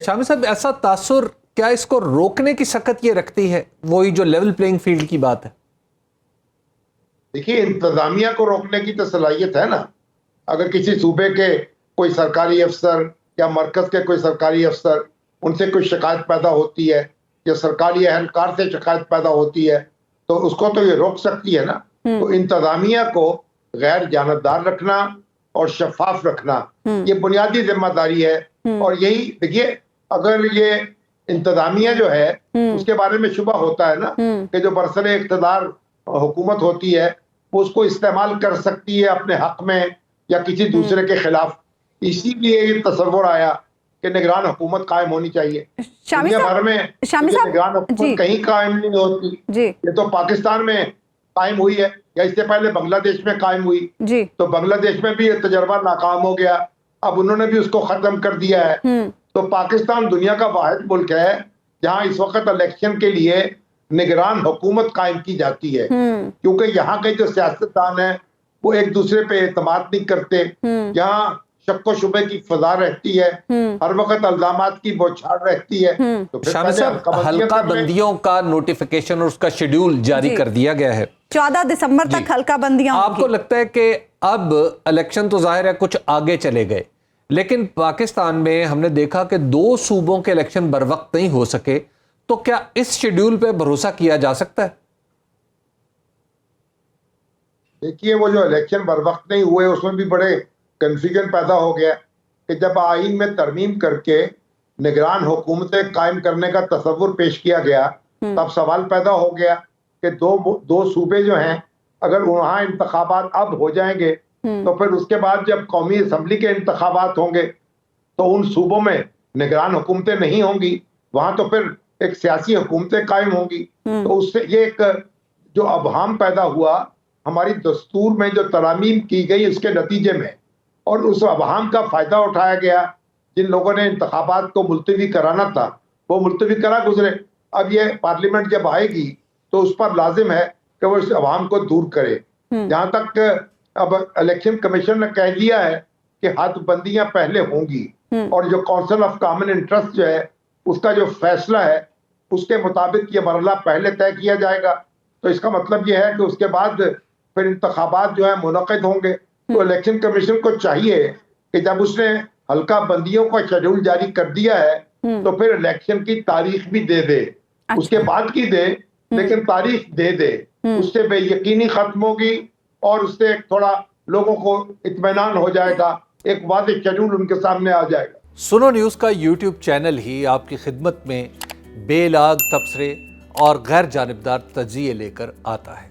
شامی صاحب ایسا تاثر کیا اس کو روکنے کی سکت یہ رکھتی ہے، وہی جو لیول پلینگ فیلڈ کی بات ہے؟ دیکھیے انتظامیہ کو روکنے کی تو صلاحیت ہے نا. اگر کسی صوبے کے کوئی سرکاری افسر یا مرکز کے کوئی سرکاری افسر ان سے کوئی شکایت پیدا ہوتی ہے یا سرکاری اہلکار سے شکایت پیدا ہوتی ہے تو اس کو تو یہ روک سکتی ہے نا. تو انتظامیہ کو غیر جانبدار رکھنا اور شفاف رکھنا یہ بنیادی ذمہ داری ہے. اور یہی دیکھیے اگر یہ انتظامیہ جو ہے اس کے بارے میں شبہ ہوتا ہے نا کہ جو برسر اقتدار حکومت ہوتی ہے وہ اس کو استعمال کر سکتی ہے اپنے حق میں یا کسی دوسرے کے خلاف. اسی لیے یہ تصور آیا کہ نگران حکومت قائم ہونی چاہیے. دنیا بھر میں نگران حکومت کہیں قائم نہیں ہوتی. یہ تو پاکستان میں قائم ہوئی ہے یا اس سے پہلے بنگلہ دیش میں قائم ہوئی. تو بنگلہ دیش میں بھی یہ تجربہ ناکام ہو گیا، اب انہوں نے بھی اس کو ختم کر دیا ہے. تو پاکستان دنیا کا واحد ملک ہے جہاں اس وقت الیکشن کے لیے نگران حکومت قائم کی جاتی ہے، کیونکہ یہاں کے جو سیاستدان ہیں وہ ایک دوسرے پہ اعتماد نہیں کرتے. یہاں شک و شبے کی فضا رہتی ہے، ہر وقت الزامات کی بوچھار رہتی ہے. تو شامی صاحب حلقہ بندیوں کا نوٹیفیکیشن اور اس کا شیڈیول جاری کر دیا گیا ہے 14 دسمبر تک حلقہ بندیاں. آپ کو لگتا ہے کہ اب الیکشن تو ظاہر ہے کچھ آگے چلے گئے، لیکن پاکستان میں ہم نے دیکھا کہ 2 صوبوں کے الیکشن بر وقت نہیں ہو سکے، تو کیا اس شیڈیول پہ بھروسہ کیا جا سکتا ہے؟ دیکھیے وہ جو الیکشن بر وقت نہیں ہوئے اس میں بھی بڑے کنفیوژن پیدا ہو گیا کہ جب آئین میں ترمیم کر کے نگران حکومتیں قائم کرنے کا تصور پیش کیا گیا تب سوال پیدا ہو گیا کہ دو صوبے جو ہیں اگر وہاں انتخابات اب ہو جائیں گے تو پھر اس کے بعد جب قومی اسمبلی کے انتخابات ہوں گے تو ان صوبوں میں نگران حکومتیں نہیں ہوں گی، وہاں تو پھر ایک سیاسی حکومتیں قائم ہوں گی. تو اس سے یہ ایک جو ابہام پیدا ہوا ہماری دستور میں جو ترامیم کی گئی اس کے نتیجے میں، اور اس ابہام کا فائدہ اٹھایا گیا. جن لوگوں نے انتخابات کو ملتوی کرانا تھا وہ ملتوی کرا گزرے. اب یہ پارلیمنٹ جب آئے گی تو اس پر لازم ہے کہ وہ اس ابہام کو دور کرے. جہاں تک اب الیکشن کمیشن نے کہہ دیا ہے کہ حد بندیاں پہلے ہوں گی اور جو کونسل آف کامن انٹرسٹ جو ہے اس کا جو فیصلہ ہے اس کے مطابق یہ مرحلہ پہلے طے کیا جائے گا. تو اس کا مطلب یہ ہے کہ اس کے بعد پھر انتخابات جو ہے منعقد ہوں گے. تو الیکشن کمیشن کو چاہیے کہ جب اس نے حلقہ بندیوں کا شیڈول جاری کر دیا ہے تو پھر الیکشن کی تاریخ بھی دے دے. اس کے بعد کی دے لیکن تاریخ دے دے. اس سے بے یقینی ختم ہوگی اور اس سے تھوڑا لوگوں کو اطمینان ہو جائے گا، ایک واضح شیڈول ان کے سامنے آ جائے گا. سنو نیوز کا یوٹیوب چینل ہی آپ کی خدمت میں بے لاگ تبصرے اور غیر جانبدار تجزیے لے کر آتا ہے.